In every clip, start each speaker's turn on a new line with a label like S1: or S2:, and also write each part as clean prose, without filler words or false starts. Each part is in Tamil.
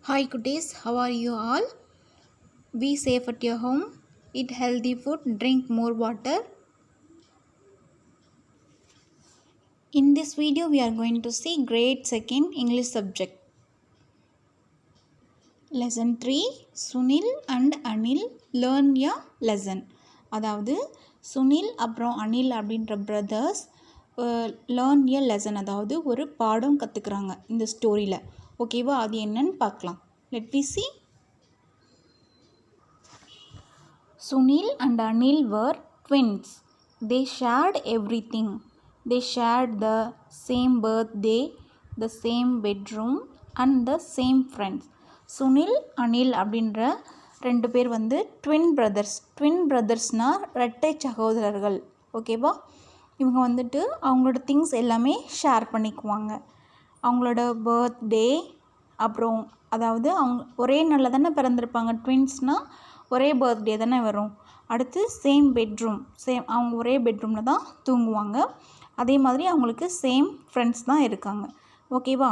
S1: Hi cuties, how are you all? Be safe at your home, eat healthy food, drink more water. In this video we are going to see grade 2nd English subject. Lesson 3, Sunil and Anil learn a lesson. அதாவது சுனில் அப்புறம் அனில் அப்படின்ற பிரதர்ஸ் லேர்ன் எ லெசன், அதாவது ஒரு பாடம் கற்றுக்குறாங்க இந்த ஸ்டோரியில். ஓகேவா, அது என்னன்னு பார்க்கலாம். Let we see. Sunil and Anil were twins. They shared everything. They shared the same birthday, the same bedroom and the same friends. Sunil Anil அப்படின்ற ரெண்டு பேர் வந்து ட்வின் பிரதர்ஸ்னால் இரட்டை சகோதரர்கள். ஓகேவா, இவங்க வந்துட்டு அவங்களோட திங்ஸ் எல்லாமே ஷேர் பண்ணிக்குவாங்க. அவங்களோட பர்த்டே, அப்புறம் அதாவது அவங்க ஒரே நாளில் தானே பிறந்திருப்பாங்க. ட்வின்ஸ்னால் ஒரே பர்த்டே தானே வரும். அடுத்து சேம் பெட்ரூம், அவங்க ஒரே பெட்ரூமில் தான் தூங்குவாங்க. அதே மாதிரி அவங்களுக்கு சேம் ஃப்ரெண்ட்ஸ் தான் இருக்காங்க. ஓகேவா,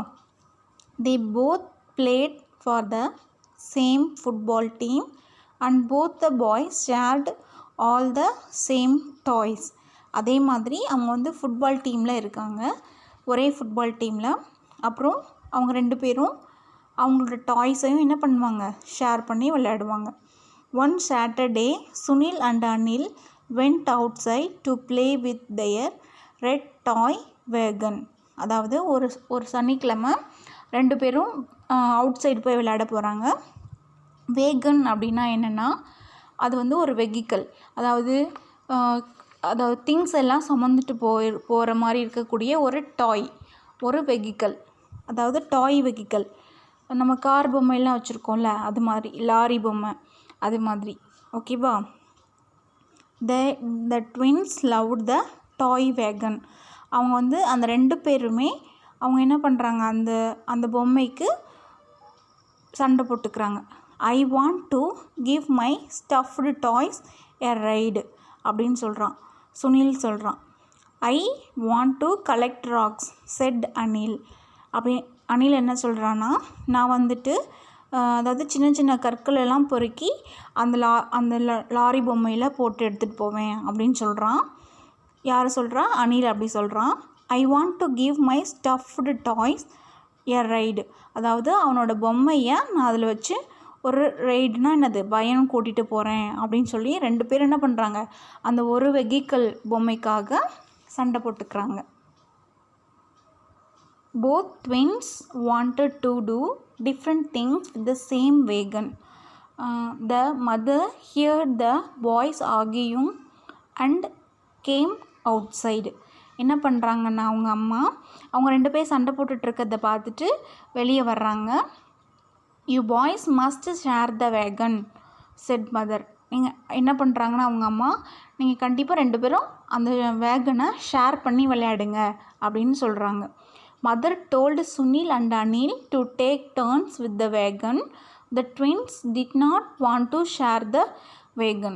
S1: they both played for the same football team and both the boys shared all the same toys. அதே மாதிரி அவங்க வந்து ஃபுட்பால் டீமில் இருக்காங்க, ஒரே ஃபுட்பால் டீமில். அப்புறம் அவங்க ரெண்டு பேரும் அவங்களோட டாய்ஸையும் என்ன பண்ணுவாங்க, ஷேர் பண்ணி விளையாடுவாங்க. One Saturday, Sunil and Anil went outside to play with their red toy wagon. அதாவது ஒரு சனிக்கிழமை ரெண்டு பேரும் அவுட் சைடு போய் விளையாட போகிறாங்க. வேகன் அப்படின்னா என்னென்னா, அது வந்து ஒரு வெஹிக்கிள், அதாவது திங்ஸ் எல்லாம் சுமந்துட்டு போகிற மாதிரி இருக்கக்கூடிய ஒரு டாய், ஒரு வெஹிக்கிள், அதாவது டாய் வெஹிக்கிள். நம்ம கார் பொம்மையெல்லாம் வச்சுருக்கோம்ல, அது மாதிரி, லாரி பொம்மை அது மாதிரி. ஓகேவா, the twins loved the toy wagon. அவங்க வந்து அந்த ரெண்டு பேருமே அவங்க என்ன பண்ணுறாங்க, அந்த பொம்மைக்கு சண்டை போட்டுக்கிறாங்க. I want to give my stuffed toys a ride அப்படின்னு சொல்கிறான் சுனில் சொல்கிறான். I want to collect rocks said Anil. அப்படி அனில் என்ன சொல்கிறான்னா, நான் வந்துட்டு அதாவது சின்ன சின்ன கற்கள் எல்லாம் பொறுக்கி அந்த லாரி பொம்மையில் போட்டு எடுத்துகிட்டு போவேன் அப்படின்னு சொல்கிறான். யார் சொல்கிறா, அனில் அப்படி சொல்கிறான். I want to give my stuffed toys a ride. அதாவது அவனோட பொம்மையை நான் அதில் வச்சு ஒரு ரைடுனா என்னது, பயணம் கூட்டிகிட்டு போகிறேன் அப்படின்னு சொல்லி ரெண்டு பேரும் என்ன பண்ணுறாங்க, அந்த ஒரு வெஹிக்கிள் பொம்மைக்காக சண்டை போட்டுக்கிறாங்க. Both twins wanted to do different things with the same wagon. The mother heard the boys arguing and came outside. என்ன பண்ணுறாங்கன்னா, அவங்க ரெண்டு பேர் சண்டை போட்டுட்ருக்கிறத பார்த்துட்டு வெளியே வர்றாங்க. You boys must share the wagon said mother. நீங்கள் என்ன பண்ணுறாங்கன்னா, அவங்க அம்மா, நீங்கள் கண்டிப்பாக ரெண்டு பேரும் அந்த வேகனை ஷேர் பண்ணி விளையாடுங்க அப்படின்னு சொல்கிறாங்க. Mother told Sunil and Anil to take turns with the wagon. The twins did not want to share the wagon.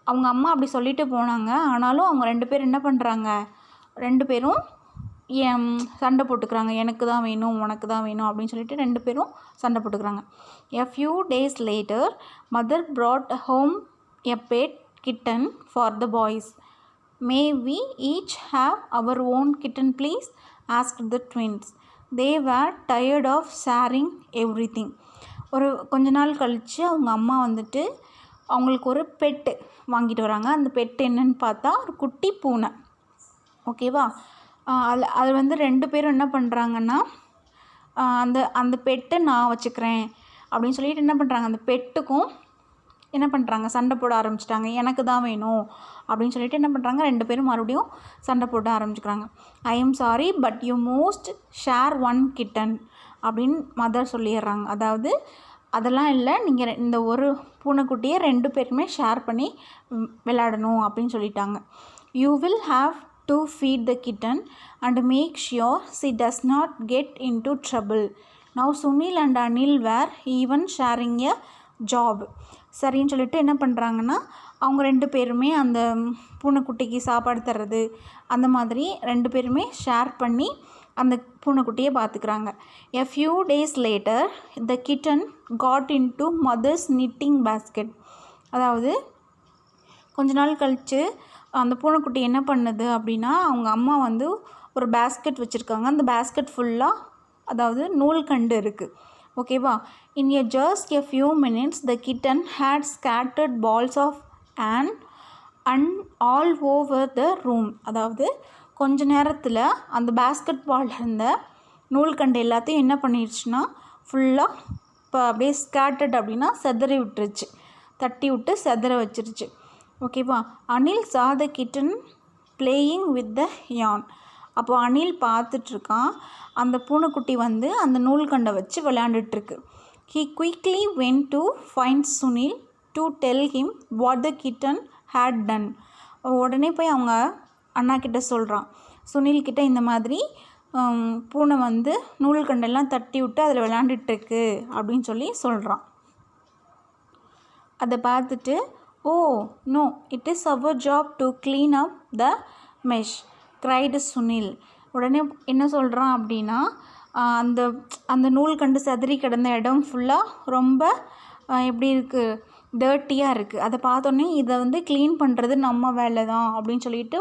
S1: அவங்க அம்மா அப்படி சொல்லிட்டு போனாங்க. ஆனாலும் அவங்க ரெண்டு பேரும் என்ன பண்ணுறாங்க, ரெண்டு பேரும் சண்டை போட்டுக்கிறாங்க. எனக்கு தான் வேணும், உனக்கு தான் வேணும் அப்படின்னு சொல்லிட்டு ரெண்டு பேரும் சண்டை போட்டுக்கிறாங்க. A few days later, mother brought home a pet kitten for the boys. May we each have our own kitten please? asked the twins. They were tired of sharing everything. கொஞ்ச நாள் கழித்து அவங்க அம்மா வந்துட்டு அவங்களுக்கு ஒரு பெட்டு வாங்கிட்டு வராங்க. அந்த பெட்டு என்னன்னு பார்த்தா ஒரு குட்டி பூனை. ஓகேவா, அது வந்து ரெண்டு பேரும் என்ன பண்ணுறாங்கன்னா, அந்த பெட்டை நான் வச்சுக்கிறேன் அப்படின்னு சொல்லிட்டு என்ன பண்ணுறாங்க, அந்த பெட்டுக்கும் என்ன பண்ணுறாங்க, சண்டை போட ஆரம்பிச்சிட்டாங்க. எனக்கு தான் வேணும் அப்படின்னு சொல்லிட்டு என்ன பண்ணுறாங்க, ரெண்டு பேரும் மறுபடியும் சண்டை போட ஆரம்பிச்சுக்கிறாங்க. I am sorry but you most share one kitten அப்படின்னு மதர் சொல்லிடுறாங்க. அதாவது அதெல்லாம் இல்லை, நீங்கள் இந்த ஒரு பூனைக்குட்டியை ரெண்டு பேருமே ஷேர் பண்ணி விளையாடணும் அப்படின்னு சொல்லிட்டாங்க. You will have to feed the kitten and make sure she does not get into trouble. Now Sunil and Anil were even sharing a job. சரின்னு சொல்லிட்டு என்ன பண்ணுறாங்கன்னா, அவங்க ரெண்டு பேருமே அந்த பூனைக்குட்டிக்கு சாப்பாடு தர்றது அந்த மாதிரி ரெண்டு பேருமே ஷேர் பண்ணி அந்த பூனைக்குட்டியை பார்த்துக்கிறாங்க. A few days later the kitten got into mother's knitting basket. அதாவது கொஞ்ச நாள் கழித்து அந்த பூனைக்குட்டி என்ன பண்ணுது அப்படின்னா, அவங்க அம்மா வந்து ஒரு பேஸ்கெட் வச்சுருக்காங்க. அந்த பேஸ்கெட் ஃபுல்லாக அதாவது நூல்கண்டு இருக்குது. ஓகேவா. In just a few minutes the kitten had scattered balls of yarn and all over the room. அதாவது கொஞ்ச நேரத்தில் அந்த பேஸ்கெட் பால் இருந்த நூல்கண்டு எல்லாத்தையும் என்ன பண்ணிடுச்சுன்னா ஃபுல்லாக இப்போ அப்படியே ஸ்கேட்டர்ட் அப்படின்னா செதறி விட்டுருச்சு, தட்டி விட்டு செதற வச்சிருச்சு. ஓகேவா. Anil saw the kitten playing with the yarn. அப்போது அனில் பார்த்துட்ருக்கான், அந்த பூனைக்குட்டி வந்து அந்த நூல்கண்டை வச்சு விளையாண்டுட்டுருக்கு. He quickly went to find Sunil to tell him what the kitten had done. உடனே போய் அவங்க அண்ணா கிட்ட சொல்கிறான், சுனில்கிட்ட இந்த மாதிரி பூனை வந்து நூல்கண்டெல்லாம் தட்டி விட்டு அதில் விளையாண்டுட்டுருக்கு அப்படின்னு சொல்லி சொல்கிறான். அதை பார்த்துட்டு, oh no it is our job to clean up the mess cried Sunil. உடனே என்ன சொல்கிறான் அப்படின்னா, அந்த அந்த நூல்கண்டு செதறி கிடந்த இடம் ஃபுல்லாக ரொம்ப எப்படி இருக்குது, டர்ட்டியாக இருக்குது. அதை பார்த்தோன்னே இதை வந்து க்ளீன் பண்ணுறது நம்ம வேலை தான் அப்படின்னு சொல்லிட்டு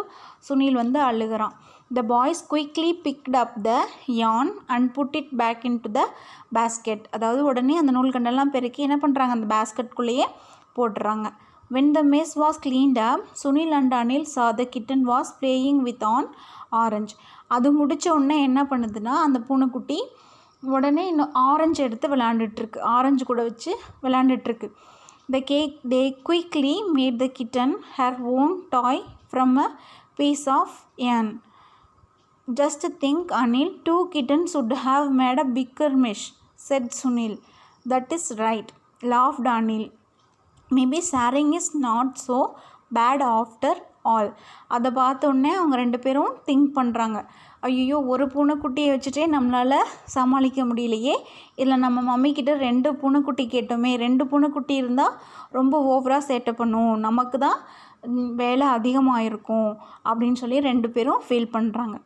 S1: சுனில் வந்து அழுகிறான். The boys quickly picked up the yarn and put it back into the basket. அதாவது உடனே அந்த நூல்கண்டெல்லாம் பெருக்கி என்ன பண்ணுறாங்க, அந்த பேஸ்கெட்குள்ளேயே போட்டுறாங்க. When the mess was cleaned up, Sunil and Anil saw the kitten was playing with an orange. அது முடித்த உடனே என்ன பண்ணுதுன்னா, அந்த பூனைக்குட்டி உடனே இன்னும் ஆரஞ்சு எடுத்து விளையாண்டுட்டுருக்கு, ஆரஞ்சு கூட வச்சு விளையாண்டுட்டுருக்கு. They quickly made the kitten her own toy from a piece of yarn. Just think, Anil, 2 kittens would have made a bigger mesh, said Sunil. That is right, laughed Anil. Maybe sharing is not so bad after all. அதை பார்த்தோன்னே அவங்க 2 பேரும் திங்க் பண்ணுறாங்க, ஐயோ ஒரு பூனைக்குட்டியை வச்சுட்டே நம்மளால் சமாளிக்க முடியலையே, இதில் நம்ம மம்மிக்கிட்ட 2 பூனைக்குட்டி கேட்டோமே, 2 பூனைக்குட்டி இருந்தால் ரொம்ப ஓவராக சேட்டை பண்ணும், நமக்கு தான் வேலை அதிகமாக இருக்கும் அப்படின்னு சொல்லி 2 பேரும் ஃபீல் பண்ணுறாங்க.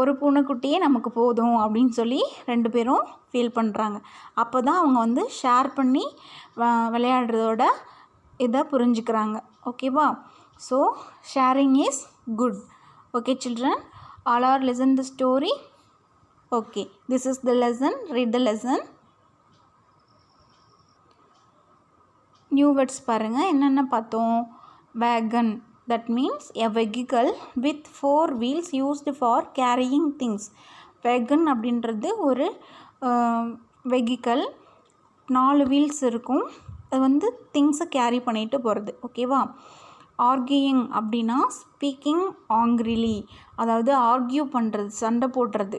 S1: ஒரு பூனைக்குட்டியே நமக்கு போதும் அப்படின்னு சொல்லி 2 பேரும் ஃபீல் பண்ணுறாங்க. அப்போ தான் அவங்க வந்து ஷேர் பண்ணி விளையாடுறதோட இதை புரிஞ்சுக்கிறாங்க. ஓகேவா. So sharing is good. Okay children, all are listen the story. Okay, this is the lesson. Read the lesson. New words பாருங்கள், என்னென்ன பார்த்தோம். வேகன், that means a vehicle with 4 wheels used for carrying things. வேகன் அப்படின்றது ஒரு வெஹிக்கல், 4 வீல்ஸ் இருக்கும், அது வந்து திங்ஸை கேரி பண்ணிட்டு போகிறது. ஓகேவா. ஆர்கியூயிங் அப்படின்னா ஸ்பீக்கிங் ஆங்க்ரிலி, அதாவது ஆர்கியூ பண்ணுறது, சண்டை போடுறது.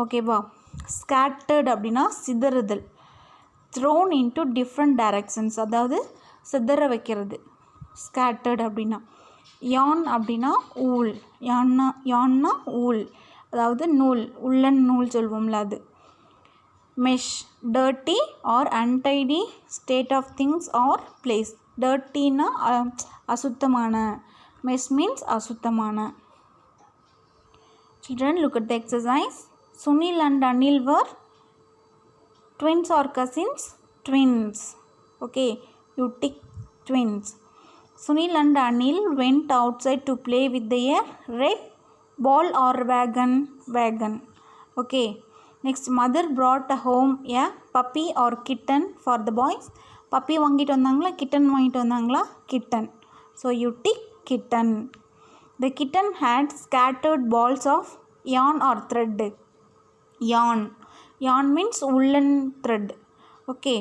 S1: ஓகேவா. ஸ்கேட்டர்ட் அப்படின்னா சிதறுதல். த்ரோன் இன்டு டிஃப்ரெண்ட் டைரக்ஷன்ஸ், அதாவது சிதற வைக்கிறது ஸ்கேட்டர்ட் அப்படின்னா. யான் அப்படின்னா ஊல், யான்னா ஊல், அதாவது நூல், உள்ளன் நூல் சொல்வோம்ல அது. Mess, dirty or untidy state of things or place. டர்ட்டின்னா அசுத்தமான, மெஷ் மீன்ஸ் அசுத்தமான. Children, look at the exercise. Sunil and Anil were twins or cousins? Twins. Okay, you tick twins. Sunil and Anil went outside to play with their red ball or wagon. Okay. Next, mother brought home a puppy or kitten for the boys. Puppy வாங்கிட்டு வந்தாங்களா, kitten வாங்கிட்டு வந்தாங்களா, kitten. So you tick kitten. The kitten had scattered balls of yarn or thread. Yarn means woolen thread. Okay.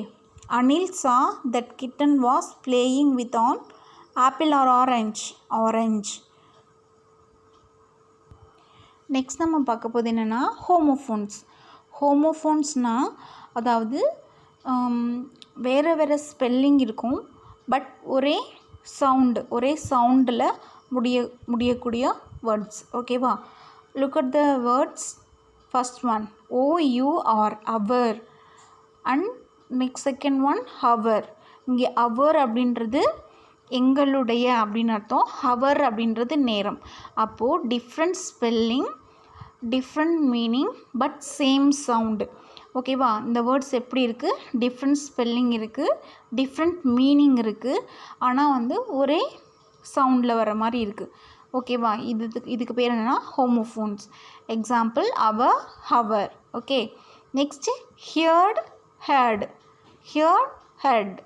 S1: Anil saw that kitten was playing with an apple or orange. Next நம்ம பார்க்க போது என்னென்னா ஹோமோஃபோன்ஸ். ஹோமோஃபோன்ஸ்னால் அதாவது வேறு வேறு ஸ்பெல்லிங் இருக்கும், பட் ஒரே சவுண்டில் முடியக்கூடிய வேர்ட்ஸ். ஓகேவா. Look at the words. First one OUR, our. And next second one hour. இங்கே அவர் அப்படின்றது எங்களுடைய அப்படின்னு அர்த்தம், ஹவர் அப்படின்றது நேரம். அப்போது different spelling, different meaning but same sound. ஓகேவா, இந்த வேர்ட்ஸ் எப்படி இருக்குது, டிஃப்ரெண்ட் ஸ்பெல்லிங் இருக்குது, டிஃப்ரெண்ட் மீனிங் இருக்குது, ஆனால் வந்து ஒரே சவுண்டில் வர மாதிரி இருக்குது. ஓகேவா, இதுக்கு பேர் என்னென்னா homophones. Example our, hour. Okay, next heard, herd. Heard, herd.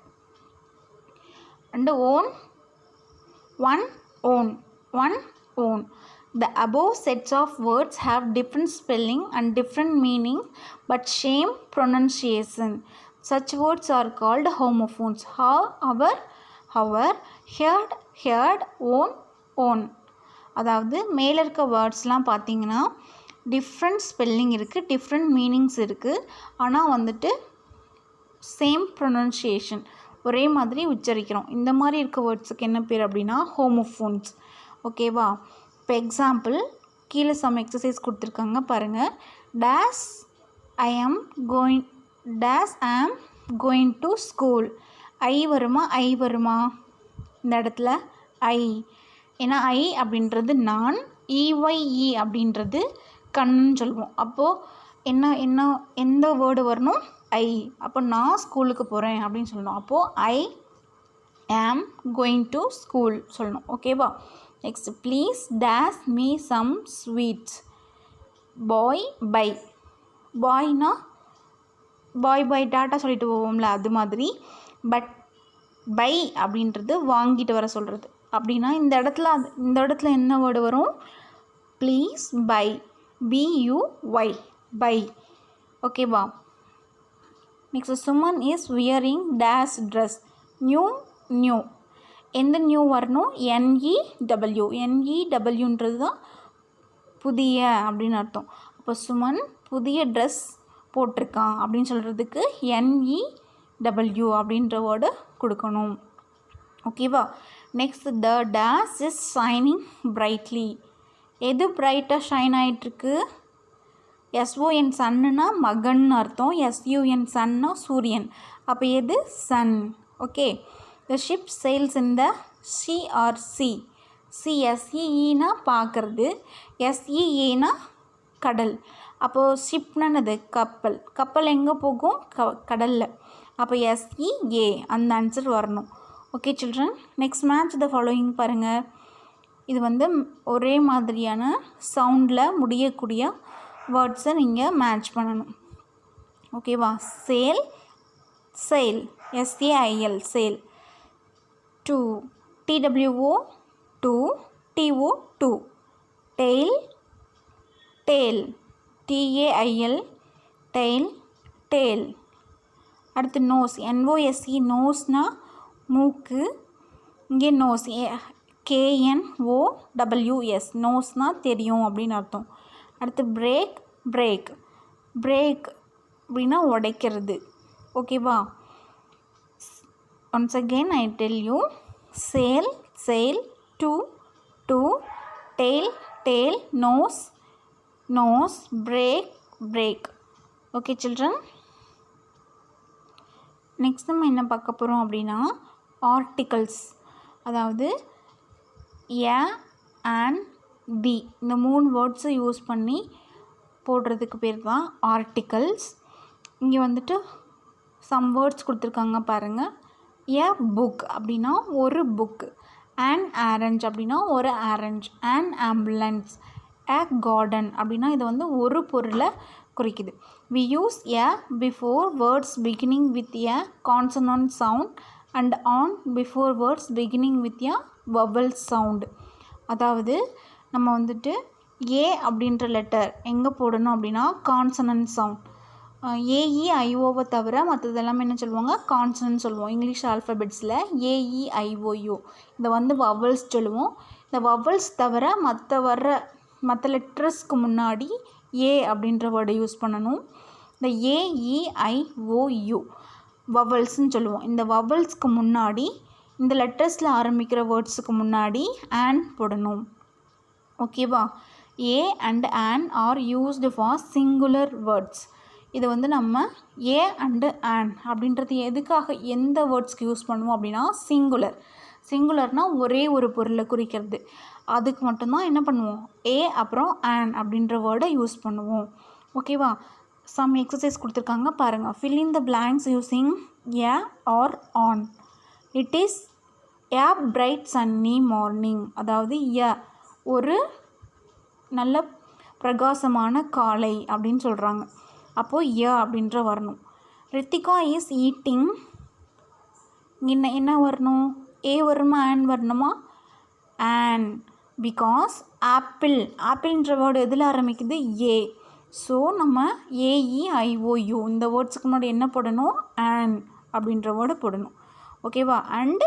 S1: And own, one, own. One, own. The above sets of words have different spelling and different meaning but same pronunciation. Such words are called homophones. However, heard, heard, own, own. அதாவது மேலே இருக்க வேர்ட்ஸ்லாம் பார்த்தீங்கன்னா டிஃப்ரெண்ட் ஸ்பெல்லிங் இருக்குது, டிஃப்ரெண்ட் மீனிங்ஸ் இருக்குது, ஆனால் வந்துட்டு சேம் ப்ரொனன்சியேஷன், ஒரே மாதிரி உச்சரிக்கிறோம். இந்த மாதிரி இருக்க வேர்ட்ஸுக்கு என்ன பேர் அப்படின்னா ஹோமோஃபோன்ஸ். ஓகேவா, இப்போ எக்ஸாம்பிள் கீழே சம் எக்ஸசைஸ் கொடுத்துருக்காங்க பாருங்கள். Days I am going to school. ஐ வருமா, ஐ வருமா இந்த இடத்துல? ஐ. ஏன்னா ஐ அப்படின்றது நான், இஒய்இ அப்படின்றது கண்ணுன்னு சொல்லுவோம். அப்போது எந்த வேர்டு வரணும்? ஐ. அப்போ நான் ஸ்கூலுக்கு போகிறேன் அப்படின்னு சொல்லணும். அப்போது ஐ ஆம் கோயிங் டு ஸ்கூல் சொல்லணும். ஓகேவா, next please dash me some sweets. Bye, bye. பாய்னா பாய் டாட்டா சொல்லிட்டு போவோம்ல, அது மாதிரி. பட் பை அப்படின்றது வாங்கிட்டு வர சொல்கிறது. அப்படின்னா இந்த இடத்துல என்ன வேர்டு வரும்? Please buy, B U Y, buy. ஓகேவா, next Suman is wearing dash dress. New. எந்த நியூ வரணும்? NEW. NEWன்றது தான் புதிய அப்படின்னு அர்த்தம். அப்போ சுமன் புதிய ட்ரெஸ் போட்டிருக்கான் அப்படின்னு சொல்கிறதுக்கு NEW அப்படின்ற வேர்டு கொடுக்கணும். ஓகேவா, next the days is shining brightly. எது பிரைட்டாக ஷைன் ஆகிட்டுருக்கு? SON சன்னுனா மகன்னு அர்த்தம், SUN சன்னா சூரியன். அப்போ எது? Sun. Okay, the ship sails in the sea or sea. SEEனா பார்க்குறது, SEAனா கடல். அப்போது ஷிப்னது கப்பல். கப்பல் எங்கே போகும்? கடலில். அப்போ SEA அந்த ஆன்சர் வரணும். Okay children, next match the following பாருங்கள். இது வந்து ஒரே மாதிரியான சவுண்டில் முடியக்கூடிய வேர்ட்ஸை நீங்கள் மேட்ச் பண்ணணும். ஓகேவா, sale, sail, SAIL, sale. Two, TWO, to, TO, too. Tail, tale, TAIL, tail, tale. அடுத்து நோஸ், NOSE, நோஸ்னா மூக்கு. இங்கே நோஸ், KNOWS, நோஸ்னால் தெரியும் அப்படின்னு அர்த்தம். அடுத்து பிரேக் அப்படின்னா உடைக்கிறது. ஓகேவா, once again I tell you. Sale, two, tail, nose, break. Okay children, next நம்ம என்ன பார்க்க போகிறோம் அப்படின்னா ஆர்டிகல்ஸ். அதாவது ஏ அண்ட் பி இந்த 3 வேர்ட்ஸை யூஸ் பண்ணி போடுறதுக்கு பேர் தான் ஆர்டிகல்ஸ். இங்கே வந்துட்டு சம் வேர்ட்ஸ் கொடுத்துருக்காங்க பாருங்கள். ஏ புக் அப்படின்னா ஒரு புக்கு. அண்ட் ஆரஞ்ச் அப்படின்னா ஒரு orange. And ambulance. A garden அப்படின்னா இது வந்து ஒரு பொருளை குறிக்குது. We use a before words beginning with a consonant sound and an before words beginning with a vowel sound. அதாவது நம்ம வந்துட்டு ஏ அப்படின்ற லெட்டர் எங்கே போடணும் அப்படின்னா கான்சனன்ட் சவுண்ட். AEIOவை தவிர மற்றது எல்லாமே என்ன சொல்லுவாங்க? கான்சனன்ட் சொல்லுவோம். இங்கிலீஷ் ஆல்ஃபபெட்ஸில் AEIOU இதை வந்து வவல்ஸ் சொல்லுவோம். இந்த வவல்ஸ் தவிர மற்ற லெட்டர்ஸ்க்கு முன்னாடி ஏ அப்படின்ற வேர்டை யூஸ் பண்ணணும். இந்த AEIOU வவல்ஸ்ன்னு சொல்லுவோம். இந்த வவல்ஸ்க்கு முன்னாடி இந்த லெட்டர்ஸில் ஆரம்பிக்கிற வேர்ட்ஸுக்கு முன்னாடி ஆன் போடணும். ஓகேவா, A and on R used for singular words. இது வந்து நம்ம ஏ அண்டு ஆன் அப்படின்றது எதுக்காக எந்த வேர்ட்ஸ்க்கு யூஸ் பண்ணுவோம் அப்படின்னா சிங்குலர்னால் ஒரே ஒரு பொருளை குறிக்கிறது. அதுக்கு மட்டும்தான் என்ன பண்ணுவோம், ஏ அப்புறம் ஆன் அப்படின்ற வேர்டை யூஸ் பண்ணுவோம். ஓகேவா? சம் எக்ஸசைஸ் கொடுத்துருக்காங்க பாருங்கள். fill in the blanks using a or on. it is a bright sunny morning. அதாவது ஒரு நல்ல பிரகாசமான காலை அப்படின்னு சொல்கிறாங்க. அப்போது அப்படின்ற வரணும். Ritika is eating. என்ன வரணும், ஏ வருமா ஆன் வரணுமா? ஆன். பிகாஸ் ஆப்பிள்ன்ற வேர்டு எதில் ஆரம்பிக்குது, ஏ. ஸோ நம்ம AEIOU இந்த வேர்ட்ஸுக்கு முன்னாடி என்ன போடணும், ஆன் அப்படின்ற வேர்டு போடணும். ஓகேவா? அண்ட்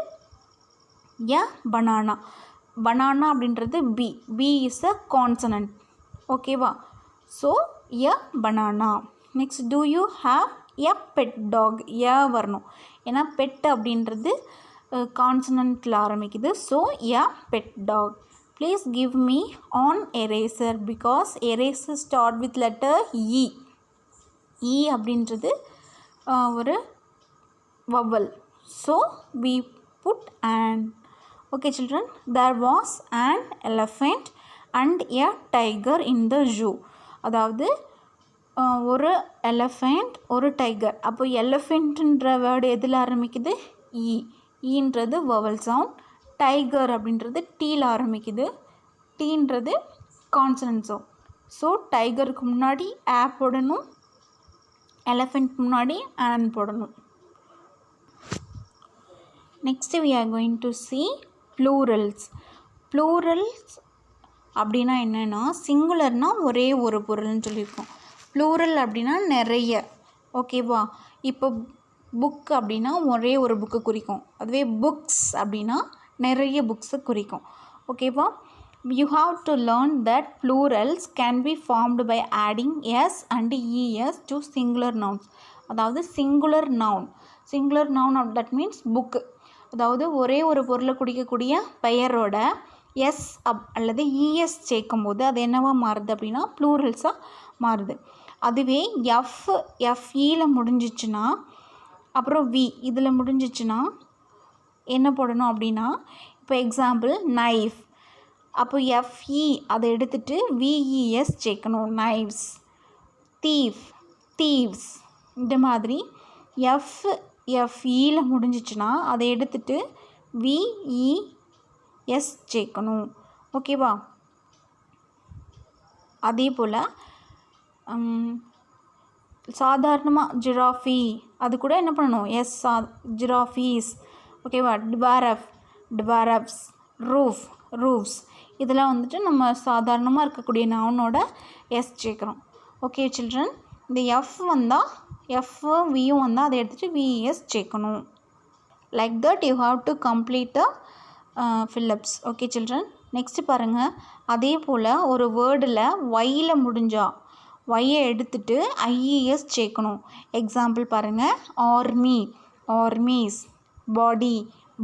S1: பனானா அப்படின்றது பி இஸ் அ கான்சனன்ட். ஓகேவா? So banana. Next, do you have a pet dog? வரணும். ஏன்னா பெட் அப்படின்றது கான்சனன்ட்டில் ஆரம்பிக்குது. So pet dog. Please give me an eraser because eraser start with letter E அப்படின்றது ஒரு vowel. So we put an. Okay children, there was an elephant and a tiger in the zoo. அதாவது ஒரு எலஃபெண்ட் ஒரு டைகர். அப்போ எலஃபெண்ட்ன்ற வேர்டு எதில் ஆரம்பிக்குது, ஈன்றது வவல் சவுண்ட். டைகர் அப்படின்றது டீயில் ஆரம்பிக்குது. டீன்றது கான்சனன்ட் சவுண்ட். ஸோ டைகருக்கு முன்னாடி போடணும், எலஃபெண்ட் முன்னாடி ஆன் போடணும். Next we are going to see plurals. அப்படின்னா என்னென்னா, சிங்குலர்னால் ஒரே ஒரு பொருள்னு சொல்லியிருக்கோம். ப்ளூரல் அப்படின்னா நிறைய. ஓகேவா? இப்போ புக் அப்படின்னா ஒரே ஒரு புக்கு குறிக்கும். அதுவே புக்ஸ் அப்படின்னா நிறைய புக்ஸை குறிக்கும். ஓகேவா? you have to learn that plurals can be formed by adding s and es to singular nouns. அதாவது singular noun that means book. அதாவது ஒரே ஒரு பொருளை குறிக்கக்கூடிய பெயரோட எஸ் அல்லது இஎஸ் சேர்க்கும் போது அது என்னவாக மாறுது அப்படின்னா ப்ளூரல்ஸாக மாறுது. அதுவே எஃப்இயில் முடிஞ்சிச்சுன்னா, அப்புறம் இதில் முடிஞ்சிச்சுன்னா என்ன போடணும் அப்படின்னா, இப்போ எக்ஸாம்பிள் நைஃப். அப்போ எஃப்இ அதை எடுத்துகிட்டு விஇஎஸ் சேர்க்கணும், நைவ்ஸ். தீவ்ஸ். இந்த மாதிரி எஃப்இயில் முடிஞ்சிச்சுன்னா அதை எடுத்துகிட்டு விஇஎஸ் சேர்க்கணும். ஓகேவா? அதே போல் சாதாரணமாக ஜிராஃபி அது கூட என்ன பண்ணணும், ஜிராஃபீஸ். ஓகேவா? டிவாரப்ஸ், ரூஃப்ஸ். இதெல்லாம் வந்துட்டு நம்ம சாதாரணமாக இருக்கக்கூடிய நவுனோட எஸ் சேர்க்குறோம். ஓகே சில்ட்ரன், இந்த எஃப் வந்தால் வியும் வந்தால் அதை எடுத்துகிட்டு விஎஸ் சேர்க்கணும். Like that you have to complete the fill-ups. Okay children, next பாருங்கள். அதே போல் ஒரு வேர்டில் ஒய்யில் முடிஞ்சால் ஒய்யை எடுத்துகிட்டு ஐஇஎஸ் சேர்க்கணும். எக்ஸாம்பிள் பாருங்கள், ஆர்மீஸ்,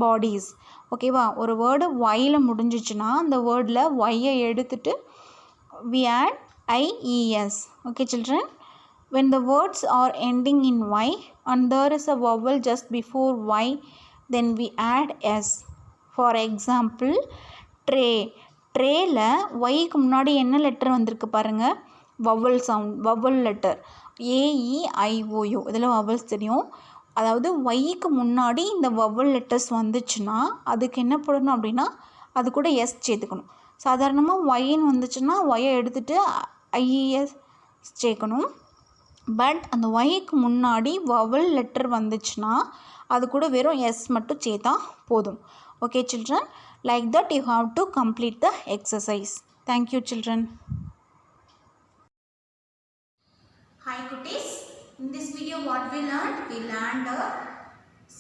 S1: பாடிஸ். ஓகேவா? ஒரு வேர்டு ஒய்யில் முடிஞ்சிச்சுன்னா அந்த வேர்டில் ஒய்யை எடுத்துகிட்டு we add IES. Okay children, when the words are ending in Y and there is a vowel just before Y, then we add S. For example, ட்ரேல ஒய்க்கு முன்னாடி என்ன லெட்டர் வந்திருக்கு பாருங்கள், வவல் லெட்டர் AEIOU. இதில் வவல்ஸ் தெரியும். அதாவது ஒய்க்கு முன்னாடி இந்த வவல் லெட்டர்ஸ் வந்துச்சுன்னா அதுக்கு என்ன போடணும் அப்படின்னா அது கூட எஸ் சேர்த்துக்கணும். சாதாரணமாக ஒய்ன்னு வந்துச்சுன்னா ஒய்யை எடுத்துகிட்டு ஐஇஎஸ் சேர்க்கணும். பட் அந்த ஒய்க்கு முன்னாடி வவல் லெட்டர் வந்துச்சுன்னா அது கூட வெறும் எஸ் மட்டும் சேர்த்தா போதும். Okay children, like that you have to complete the exercise. Thank you children.
S2: Hi cuties, in this video what we learned a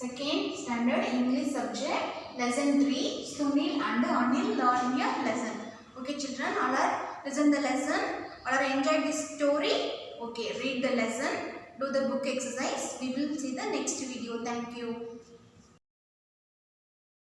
S2: second standard English subject lesson 3. Sunil and Anil learned a lesson. Okay children, all are listen the lesson, all are enjoy this story. Okay, read the lesson, do the book exercise. We will see the next video. Thank you.